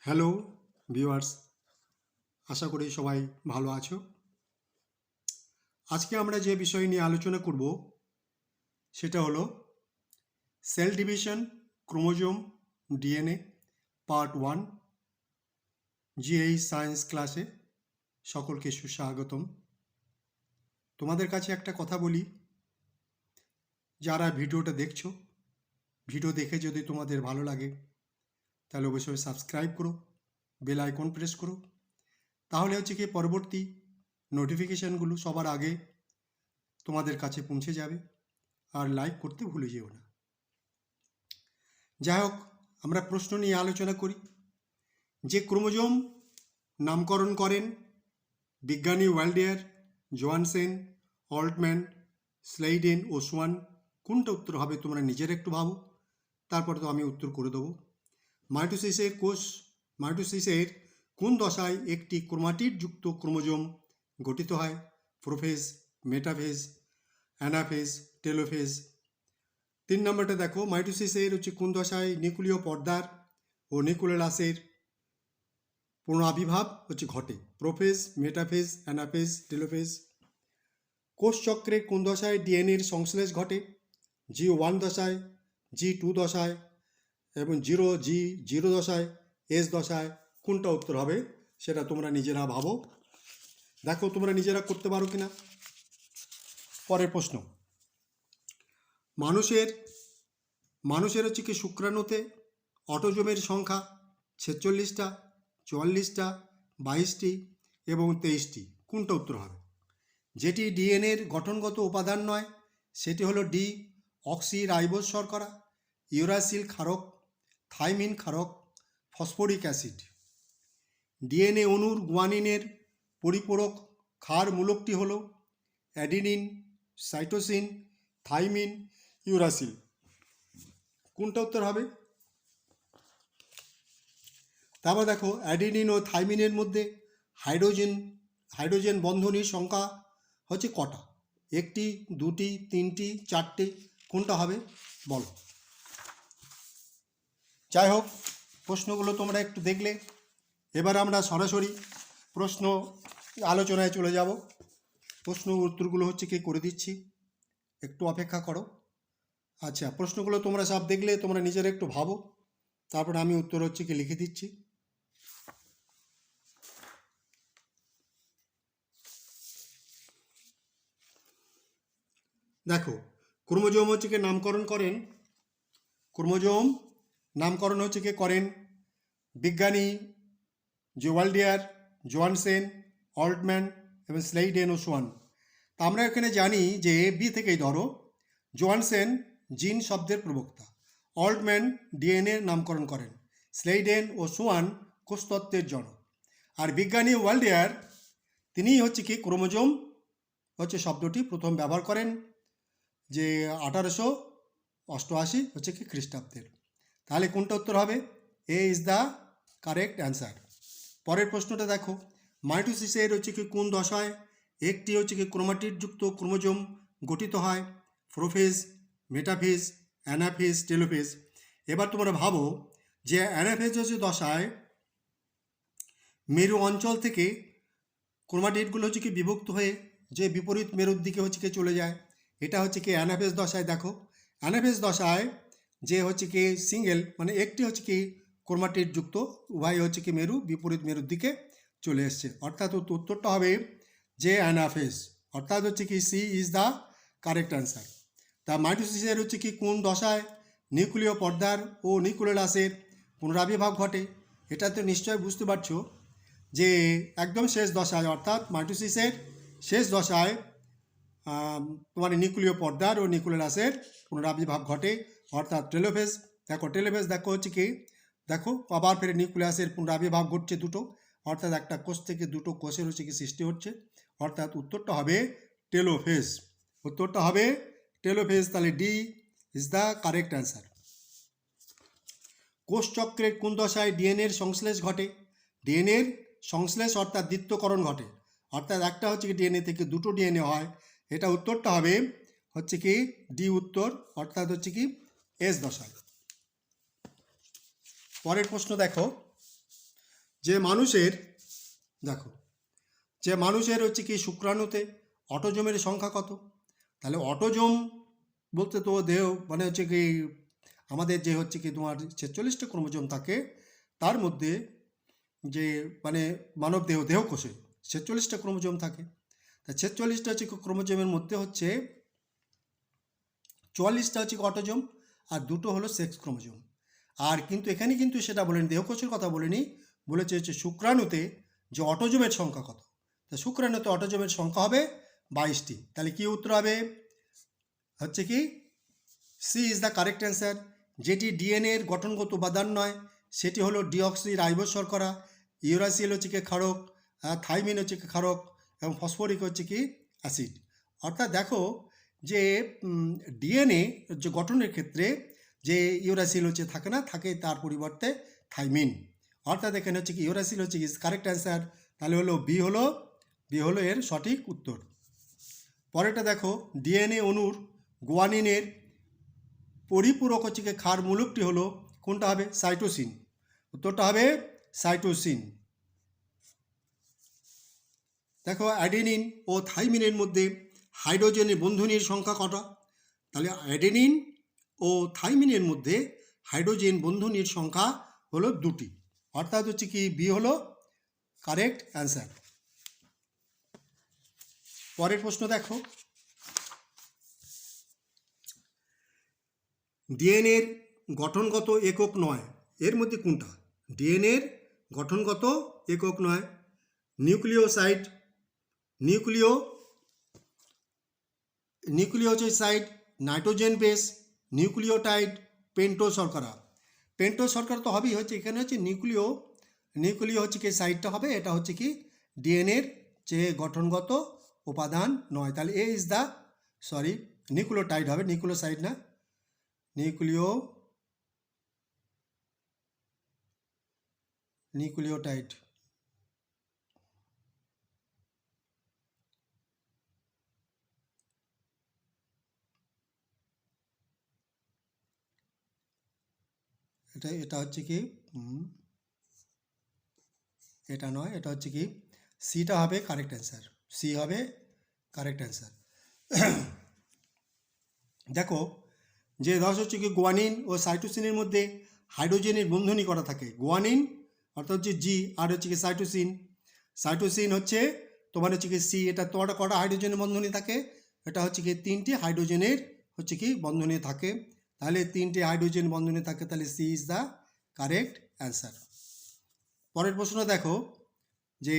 Hello viewers, আশা করি সবাই ভালো আছো। আজকে আমরা যে বিষয় নিয়ে আলোচনা করব সেটা হলো cell division, chromosome, DNA part 1 জিএই সায়েন্স ক্লাসে সকলকে সুস্বাগতম। তোমাদের কাছে একটা কথা বলি, যারা ভিডিওটা দেখছো, ভিডিও দেখে যদি তোমাদের ভালো লাগে তাহলে অবশ্যই সাবস্ক্রাইব করো, বেল আইকন প্রেস করো, তাহলে হচ্ছে কি পরবর্তী নোটিফিকেশানগুলো সবার আগে তোমাদের কাছে পৌঁছে যাবে। আর লাইক করতে ভুলে যেও না। যাই হোক, আমরা প্রশ্ন নিয়ে আলোচনা করি। যে ক্রোমোজোম নামকরণ করেন বিজ্ঞানী ওয়াল্ডিয়ার, জোহানসেন, অল্টম্যান, স্লেইডেন ও সোয়ান, কোনটা উত্তর হবে তোমরা নিজেরা একটু ভাবো, তারপর তো আমি উত্তর করে দেবো। মাইটোসিসের কোন দশায় একটি ক্রোমাটিড যুক্ত ক্রোমোজোম গঠিত হয়? Prophase, metaphase, anaphase, telophase. 3 নম্বরটা দেখো, মাইটোসিসের কোন দশায় নিউক্লিয় পর্দার ও নিউক্লিয়াসের পুনরাবির্ভাব ঘটে? Prophase, metaphase, anaphase, telophase. কোষচক্রে কোন দশায় ডিএনএর সংশ্লেষ ঘটে? G1 দশায়, G2 দশায় এবং G0 দশায়, S দশায়। কোনটা উত্তর হবে সেটা তোমরা নিজেরা ভাবো, দেখো তোমরা নিজেরা করতে পারো কিনা। পরের প্রশ্ন, মানুষের কি শুক্রাণুতে অটোজোমের সংখ্যা 46টা, 44টা, 22টি এবং 23টি। কোনটা উত্তর হবে? যেটি ডিএনএর গঠনগত উপাদান নয় সেটি হলো ডি অক্সিরাইবোজ শর্করা, ইউরাসিল ক্ষারক, থাইমিন ক্ষারক, ফসফরিক অ্যাসিড। ডিএনএ অণুর গুয়ানিনের পরিপূরক ক্ষার মূলকটি হলো অ্যাডিনিন, সাইটোসিন, থাইমিন, ইউরাসিল। কোনটা উত্তর হবে? তারপর দেখো, অ্যাডিনিন ও থাইমিনের মধ্যে হাইড্রোজেন বন্ধনীর সংখ্যা কটা? 1টি, 2টি, 3টি, 4টি। কোনটা হবে বলো। যাই হোক, প্রশ্নগুলো তোমরা একটু দেখলে, এবার আমরা সরাসরি প্রশ্ন আলোচনায় চলে যাব। প্রশ্ন উত্তরগুলো করে দিচ্ছি, একটু অপেক্ষা করো। আচ্ছা, প্রশ্নগুলো তোমরা সব দেখলে, তোমরা নিজেরা একটু ভাবো, তারপর আমি উত্তর লিখে দিচ্ছি। দেখো, ক্রোমোজোম নামকরণ করেন বিজ্ঞানী ওয়াল্ডিয়ার, জোহানসেন, অল্টম্যান এবং স্লেইডেন ও সোয়ান। তা আমরা এখানে জানি যে বি থেকেই ধরো, জোহানসেন জিন শব্দের প্রবক্তা, অল্টম্যান ডিএনএ নামকরণ করেন, স্লেইডেন ও সোয়ান কোষতত্ত্বের জনক, আর বিজ্ঞানী ওয়াল্ডিয়ার তিনিই ক্রোমোজোম শব্দটি প্রথম ব্যবহার করেন, যে 1888 খ্রিস্টাব্দের। তাহলে কোনটা উত্তর হবে? এ ইজ দ্য কারেক্ট অ্যান্সার। পরের প্রশ্নটা দেখো, মাইটোসিসের কোন দশায় একটি ক্রোমাটিড যুক্ত ক্রোমোজোম গঠিত হয়? Prophase, metaphase, anaphase, telophase. এবার তোমরা ভাবো যে অ্যানাফেজ দশায় মেরু অঞ্চল থেকে ক্রোমাটিডগুলো বিভক্ত হয়ে যে বিপরীত মেরুর দিকে চলে যায়, এটা অ্যানাফেজ দশায়। দেখো, অ্যানাফেজ দশায় যে সিঙ্গেল মানে একটি ক্রোমাটিড যুক্ত উভয় মেরু বিপরীত মেরুর দিকে চলে এসছে, অর্থাৎ উত্তরটা হবে যে অ্যানাফেজ, অর্থাৎ C is the correct answer. তা মাইটোসিসের কোন দশায় নিউক্লিয় পর্দার ও নিউক্লিয়াসের পুনরাবির্ভাব ঘটে? এটা তো নিশ্চয় বুঝতে পারছো যে একদম শেষ দশায়, অর্থাৎ মাইটোসিসের শেষ দশায় তোমার নিউক্লিয় পর্দার ও নিউক্লিয়াসের পুনরাবির্ভাব ঘটে, অর্থাৎ টেলোফেজ। টেলোফেজ দেখো আবার ফের নিউক্লিয়াসের পুনরাবির্ভাব ঘটছে দুটো, অর্থাৎ একটা কোষ থেকে দুটো কোষের সৃষ্টি হচ্ছে, অর্থাৎ উত্তরটা হবে টেলোফেজ। উত্তরটা হবে টেলোফেজ, তাহলে D is the correct answer. কোষচক্রের কোন দশায় ডিএনএর সংশ্লেষ ঘটে? ডিএনএর সংশ্লেষ অর্থাৎ দ্বিত্বকরণ ঘটে, অর্থাৎ একটা ডিএনএ থেকে দুটো ডিএনএ হয়, এটা উত্তরটা হবে ডি উত্তর, অর্থাৎ এস দশায়। পরের প্রশ্ন দেখো, যে মানুষের দেখো যে মানুষের হচ্ছে কি শুক্রাণুতে অটোজোমের সংখ্যা কত? তাহলে অটোজোম বলতে তো দেহ মানে হচ্ছে কি আমাদের যে হচ্ছে কি তোমার 46টা ক্রোমোজোম থাকে, তার মধ্যে যে মানে মানব দেহকোষে 46টা ক্রোমোজোম থাকে। তা 46টা হচ্ছে ক্রোমোজোমের মধ্যে হচ্ছে 44টা হচ্ছে অটোজোম আর দুটো হলো সেক্স ক্রোমোজোম। আর কিন্তু এখানে কিন্তু সেটা বলেনি, দেহকোষের কথা বলেনি, বলেছে হচ্ছে শুক্রাণুতে যে অটোজোমের সংখ্যা কত। তা শুক্রাণুতে অটোজোমের সংখ্যা হবে 22টি। তাহলে কি উত্তর হবে? হচ্ছে কি C is the correct answer. যেটি ডিএনএর গঠনগত উপাদান নয় সেটি হলো ডিঅক্সি রাইবোজ শর্করা, ইউরাসিল হচ্ছে কি ক্ষারক, থাইমিন হচ্ছে কি ক্ষারক এবং ফসফরিক হচ্ছে কি অ্যাসিড। অর্থাৎ দেখো যে ডিএনএ যে গঠনের ক্ষেত্রে যে ইউরাসিল হচ্ছে থাকে না, থাকে তার পরিবর্তে থাইমিন। অর্থাৎ এখানে হচ্ছে কি ইউরাসিল হচ্ছে কি কারেক্ট অ্যান্সার। তাহলে হলো বি হলো এর সঠিক উত্তর। পরেরটা দেখো, ডিএনএ অণুর গুয়ানিনের পরিপূরক হচ্ছে কি ক্ষার মূলকটি হলো কোনটা হবে? সাইটোসিন। উত্তরটা হবে সাইটোসিন। দেখো অ্যাডেনিন ও থাইমিনের মধ্যে হাইড্রোজেনের বন্ধনীর সংখ্যা কটা? তাহলে অ্যাডেনিন ও থাইমিনের মধ্যে হাইড্রোজেন বন্ধনীর সংখ্যা হলো 2টি। অর্থাৎ হচ্ছে কি বি হলো কারেক্ট অ্যান্সার। পরের প্রশ্ন দেখো, ডিএনএর গঠনগত একক নয় এর মধ্যে কোনটা? ডিএনএর গঠনগত একক নয়, nucleoside, nucleoside, nitrogen base, nucleotide, pento শর্করা। পেন্টো শর্করা তো হবেই, হচ্ছে এখানে হচ্ছে নিউক্লিও হচ্ছে কি সাইডটা হবে, এটা হচ্ছে কি ডিএনএর যে গঠনগত উপাদান নয়। তাহলে এ ইজ দ্য নিউক্লিওটাইড হবে, নিউক্লিওসাইড না, নিউক্লিওটাইড। এটা হচ্ছে কি এটা নয়, এটা হচ্ছে কি সিটা হবে কারেক্ট অ্যান্সার, সি হবে কারেক্ট অ্যান্সার। দেখো যে ধস হচ্ছে কি গুয়ানিন ও সাইটোসিনের মধ্যে হাইড্রোজেনের বন্ধনী করা থাকে। গুয়ানিন অর্থাৎ হচ্ছে জি, আর হচ্ছে কি সাইটোসিন হচ্ছে তোমার হচ্ছে কি সি। এটা তোমার কটা হাইড্রোজেনের বন্ধনী থাকে? এটা হচ্ছে কি 3টি হাইড্রোজেনের হচ্ছে কি বন্ধনী থাকে। তাহলে 3টি হাইড্রোজেন বন্ধনী থাকে, তাহলে C is the correct answer. পরের প্রশ্ন দেখো যে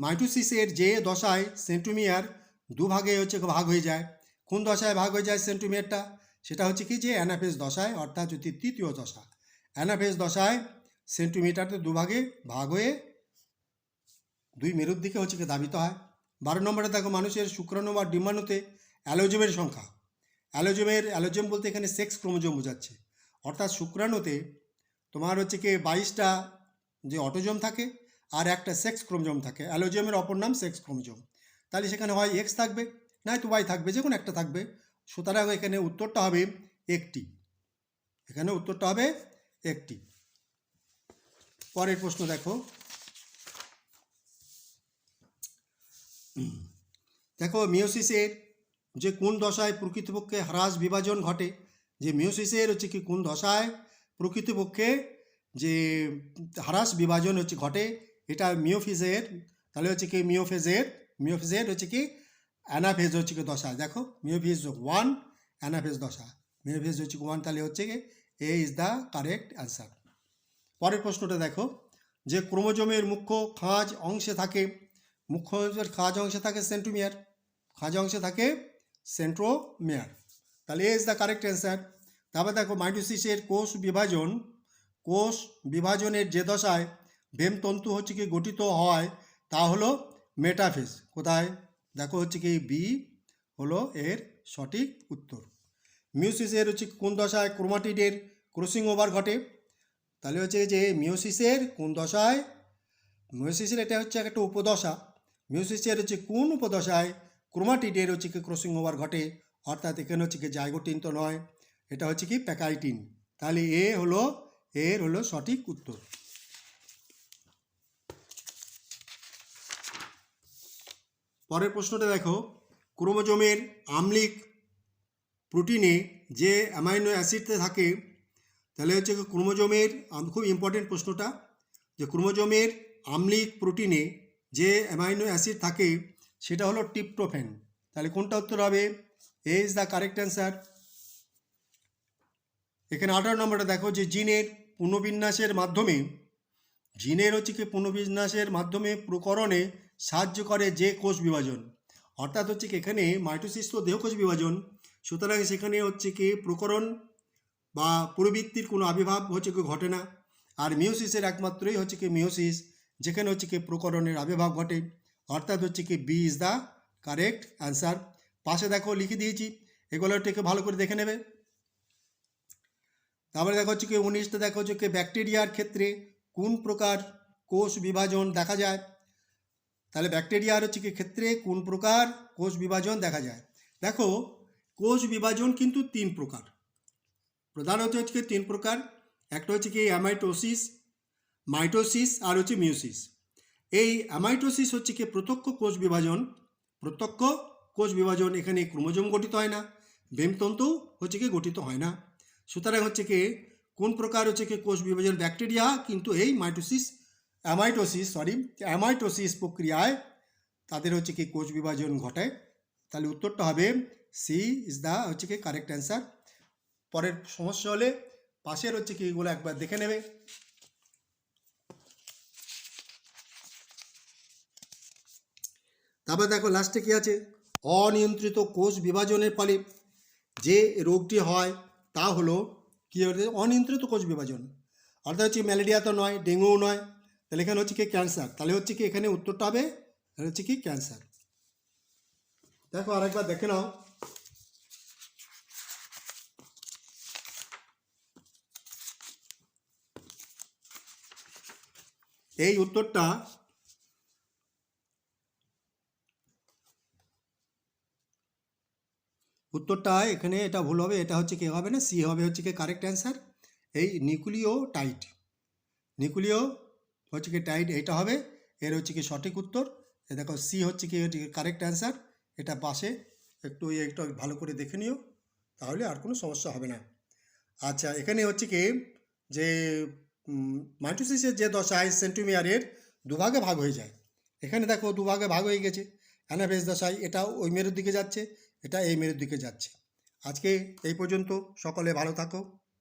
মাইটোসিসের যে দশায় সেন্ট্রোমিয়ার দুভাগে হচ্ছে ভাগ হয়ে যায়, কোন দশায় ভাগ হয়ে যায় সেন্ট্রোমিয়ারটা? সেটা হচ্ছে কি যে অ্যানাফেজ দশায়, অর্থাৎ হচ্ছে তৃতীয় দশা। অ্যানাফেজ দশায় সেন্টিমিটারটা দুভাগে ভাগ হয়ে দুই মেরুর দিকে হচ্ছে কি ধাবিত হয়। 12 নম্বরে দেখো, মানুষের শুক্রাণু বা ডিম্বাণুতে অ্যালোজোমের সংখ্যা। অ্যালোজোম বলতে এখানে সেক্স ক্রোমোজোম বোঝাচ্ছে। অর্থাৎ শুক্রাণুতে তোমার হচ্ছে কি 22টা যে অটোজোম থাকে আর একটা সেক্স ক্রোমোজোম থাকে। অ্যালোজোমের অপর নাম সেক্স ক্রোমোজোম। তাহলে সেখানে হয় এক্স থাকবে, নয় তো ওয়াই থাকবে, যে কোনো একটা থাকবে। সুতরাং এখানে উত্তরটা হবে একটি, এখানে উত্তরটা হবে একটি। পরের প্রশ্ন দেখো, মিওসিসের যে কোন দশায় প্রকৃতপক্ষে হ্রাস বিভাজন ঘটে? যে মিওসিসের হচ্ছে কি কোন দশায় প্রকৃতপক্ষে যে হ্রাস বিভাজন হচ্ছে ঘটে, এটা মিওফিজের। তাহলে হচ্ছে কি মিওফিজের হচ্ছে কি অ্যানাফেজ হচ্ছে কি দশা। দেখো মিওফিজ 1, অ্যানাফেজ দশা, মিওফিজ হচ্ছে 1, তাহলে হচ্ছে কি এ ইজ দ্য কারেক্ট অ্যান্সার। পরের প্রশ্নটা দেখো, যে ক্রোমোজোমের মুখ্য খাঁজ অংশে থাকে সেন্ট্রোমিয়ার, খাঁজ অংশে থাকে সেন্ট্রোমিয়ার, তাহলে এ ইজ দ্য কারেক্ট অ্যান্সার। তারপর দেখো মাইটোসিসের কোষ বিভাজনের যে দশায় ভেমতন্তু হচ্ছে কি গঠিত হয় তা হলো মেটাফেজ। কোথায়? দেখো হচ্ছে কি বি হলো এর সঠিক উত্তর। মিওসিসের হচ্ছে কোন দশায় ক্রোমাটিডের ক্রসিং ওভার ঘটে? তাহলে হচ্ছে যে মিওসিসের কোন দশায়, মিওসিসের এটা হচ্ছে একটা উপদশা, মিওসিসের হচ্ছে কোন উপদশায় ক্রোমাটিডের হচ্ছে কি ক্রসিং ওভার ঘটে? অর্থাৎ এখানে হচ্ছে কি জাইগোটিন তো নয়, এটা হচ্ছে কি প্যাকাইটিন। তাহলে এর হলো সঠিক উত্তর। পরের প্রশ্নটা দেখো, ক্রোমোজোমের আম্লিক প্রোটিনে যে অ্যামাইনো অ্যাসিডতে থাকে, তাহলে হচ্ছে ক্রোমোজোমের, খুব ইম্পর্টেন্ট প্রশ্নটা, যে ক্রোমোজোমের আম্লিক প্রোটিনে যে অ্যামাইনো অ্যাসিড থাকে সেটা হলো ট্রিপ্টোফ্যান। তাহলে কোনটা উত্তর হবে? এ ইজ দ্য কারেক্ট অ্যান্সার। এখানে 18 নম্বরটা দেখো, যে জিনের পুনর্বিন্যাসের মাধ্যমে, পুনর্বিন্যাসের মাধ্যমে প্রকরণে সাহায্য করে যে কোষ বিভাজন, অর্থাৎ হচ্ছে কি এখানে মাইটোসিস তো দেহকোষ বিভাজন, সুতরাং সেখানে হচ্ছে কি প্রকরণ বা প্রবৃত্তির কোনো আবির্ভাব হচ্ছে কি ঘটে না। আর মিওসিসের একমাত্রই হচ্ছে কি মিওসিস, যেখানে হচ্ছে কি প্রকরণের আবির্ভাব ঘটে, অর্থাৎ হচ্ছে কি B is the correct answer. পাশে দেখো লিখে দিয়েছি, এগুলো থেকে ভালো করে দেখে নেবে। তারপরে দেখো হচ্ছে কি 19টা দেখো হচ্ছে কি ব্যাকটেরিয়ার ক্ষেত্রে কোন প্রকার কোষ বিভাজন দেখা যায়। তাহলে ব্যাকটেরিয়ার হচ্ছে কি ক্ষেত্রে কোন প্রকার কোষ বিভাজন দেখা যায়। দেখো, কোষ বিভাজন কিন্তু 3 প্রকার, প্রধানত হচ্ছে কি 3 প্রকার। একটা হচ্ছে কি অ্যামাইটোসিস, মাইটোসিস আর হচ্ছে মিওসিস। এই অ্যামাইটোসিস হচ্ছে কি প্রত্যক্ষ কোষ বিভাজন, এখানে ক্রোমোজোম গঠিত হয় না, বেমতন্তু হচ্ছে কি গঠিত হয় না। সুতরাং হচ্ছে কি কোন প্রকার হচ্ছে কি কোষ বিভাজন, ব্যাকটেরিয়া কিন্তু এই অ্যামাইটোসিস প্রক্রিয়ায় তাদের হচ্ছে কি কোষ বিভাজন ঘটায়। তাহলে উত্তরটা হবে সি ইজ দ্য হচ্ছে কি কারেক্ট অ্যান্সার। পরের সমস্যা হলে পাশের হচ্ছে কি এগুলো একবার দেখে নেবে। তারপর দেখো লাস্টে কি আছে, অনিয়ন্ত্রিত কোষ বিভাজনের ফলে যে রোগটি হয় তা হলো কি, অনিয়ন্ত্রিত কোষ বিভাজন, অর্থাৎ হচ্ছে ম্যালেরিয়া তো নয়, ডেঙ্গুও নয়, তাহলে এখানে হচ্ছে কি ক্যান্সার। তাহলে হচ্ছে কি এখানে উত্তরটা হবে হচ্ছে কি ক্যান্সার। দেখো আরেকবার দেখে নাও, এই উত্তরটা এখানে এটা ভুল হবে, এটা হচ্ছে কি হবে না, সি হবে হচ্ছে কি কারেক্ট অ্যান্সার। এই নিউক্লিও হচ্ছে কি টাইট, এটা হবে এর হচ্ছে কি সঠিক উত্তর। এ দেখো সি হচ্ছে কি কারেক্ট অ্যান্সার। এটা পাশে একটু ভালো করে দেখে নিও, তাহলে আর কোনো সমস্যা হবে না। আচ্ছা, এখানে হচ্ছে কি যে মাইটোসিসের যে দশায় সেন্টিমিয়ারের দুভাগে ভাগ হয়ে যায়, এখানে দেখো দুভাগে ভাগ হয়ে গেছে। অ্যানাফেজ দশায় এটা ওই মেরুর দিকে যাচ্ছে, এটা এই মেরুর দিকে যাচ্ছে। আজকে এই পর্যন্ত, সকলে ভালো থাকো।